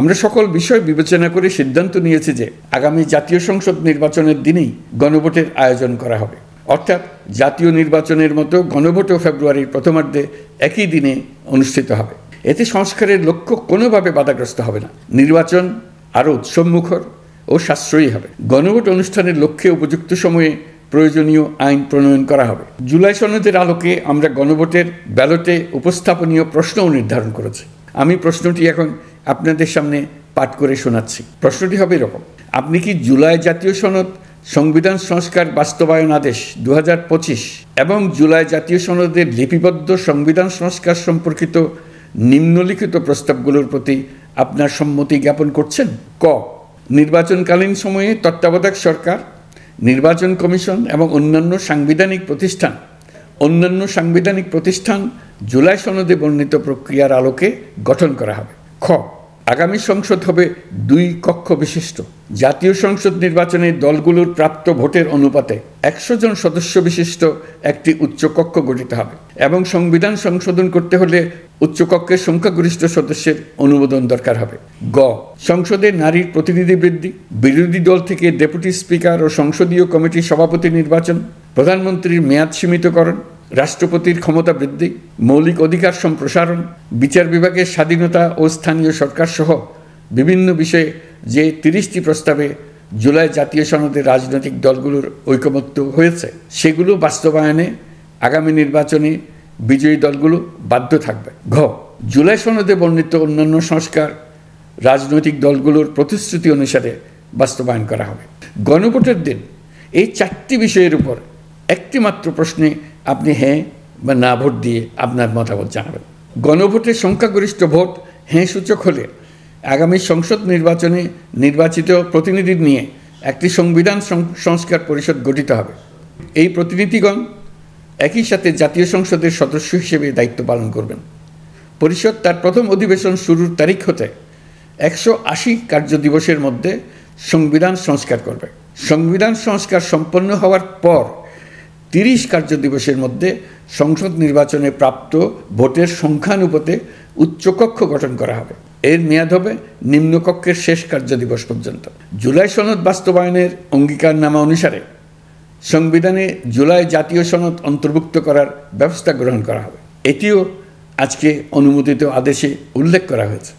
আমরা সকল বিষয় বিবেচনা করে সিদ্ধান্ত নিয়েছি যে আগামী জাতীয় সংসদ নির্বাচনের দিনেই গণভোটের আয়োজন করা হবে। অর্থাৎ জাতীয় নির্বাচনের মতো গণভোটও ফেব্রুয়ারির প্রথমার্ধে একই দিনে অনুষ্ঠিত হবে। এতে সংস্কারের লক্ষ্য কোনোভাবে বাধাগ্রস্ত হবে না। নির্বাচন আরও উৎসবমুখর ও সাশ্রয়ী হবে। গণভোট অনুষ্ঠানের লক্ষ্যে উপযুক্ত সময়ে প্রয়োজনীয় আইন প্রণয়ন করা হবে। জুলাই সনদের আলোকে আমরা গণভোটের ব্যালটে উপস্থাপনীয় প্রশ্নও নির্ধারণ করেছি। আমি প্রশ্নটি এখন আপনাদের সামনে পাঠ করে শোনাচ্ছি। প্রশ্নটি হবে এরকম: আপনি কি জুলাই জাতীয় সনদ, সংবিধান সংস্কার বাস্তবায়ন আদেশ 2025 এবং জুলাই জাতীয় সনদের লিপিবদ্ধ সংবিধান সংস্কার সম্পর্কিত নিম্নলিখিত প্রস্তাবগুলোর প্রতি আপনার সম্মতি জ্ঞাপন করছেন? ক, নির্বাচনকালীন সময়ে তত্ত্বাবধায়ক সরকার, নির্বাচন কমিশন এবং অন্যান্য সাংবিধানিক প্রতিষ্ঠান জুলাই সনদে বর্ণিত প্রক্রিয়ার আলোকে গঠন করা হবে। খ, আগামী সংসদ হবে 2 কক্ষ বিশিষ্ট। জাতীয় সংসদ নির্বাচনে দলগুলোর প্রাপ্ত ভোটের অনুপাতে 100 জন সদস্য বিশিষ্ট একটি উচ্চকক্ষ গঠিত হবে এবং সংবিধান সংশোধন করতে হলে উচ্চকক্ষের সংখ্যাগরিষ্ঠ সদস্যের অনুমোদন দরকার হবে। গ, সংসদে নারীর প্রতিনিধি বৃদ্ধি, বিরোধী দল থেকে ডেপুটি স্পিকার ও সংসদীয় কমিটির সভাপতি নির্বাচন, প্রধানমন্ত্রীর মেয়াদ সীমিতকরণ, রাষ্ট্রপতির ক্ষমতা বৃদ্ধি, মৌলিক অধিকার সম্প্রসারণ, বিচার বিভাগের স্বাধীনতা ও স্থানীয় সরকার সহ বিভিন্ন বিষয়ে যে 30টি প্রস্তাবে জুলাই জাতীয় সনদে রাজনৈতিক দলগুলোর ঐকমত্য হয়েছে সেগুলো বাস্তবায়নে আগামী নির্বাচনে বিজয়ী দলগুলো বাধ্য থাকবে। ঘ, জুলাই সনদে বর্ণিত অন্যান্য সংস্কার রাজনৈতিক দলগুলোর প্রতিশ্রুতি অনুসারে বাস্তবায়ন করা হবে। গণভোটের দিন এই 4টি বিষয়ের উপর একটি মাত্র প্রশ্নে আপনি হ্যাঁ বা না ভোট দিয়ে আপনার মতামত জানাবেন। গণভোটের সংখ্যাগরিষ্ঠ ভোট হ্যাঁ সূচক হলে আগামী সংসদ নির্বাচনে নির্বাচিত প্রতিনিধি নিয়ে একটি সংবিধান সংস্কার পরিষদ গঠিত হবে। এই প্রতিনিধিগণ একই সাথে জাতীয় সংসদের সদস্য হিসেবে দায়িত্ব পালন করবেন। পরিষদ তার প্রথম অধিবেশন শুরুর তারিখ হতে 180 কার্যদিবসের মধ্যে সংবিধান সংস্কার করবে। সংবিধান সংস্কার সম্পন্ন হওয়ার পর 30 কার্যদিবসের মধ্যে সংসদ নির্বাচনে প্রাপ্ত ভোটের সংখ্যানুপাতে উচ্চকক্ষ গঠন করা হবে। এর মেয়াদ হবে নিম্নকক্ষের শেষ কার্যদিবস পর্যন্ত। জুলাই সনদ বাস্তবায়নের অঙ্গীকারনামা অনুসারে সংবিধানে জুলাই জাতীয় সনদ অন্তর্ভুক্ত করার ব্যবস্থা গ্রহণ করা হবে। এটিও আজকে অনুমোদিত আদেশে উল্লেখ করা হয়েছে।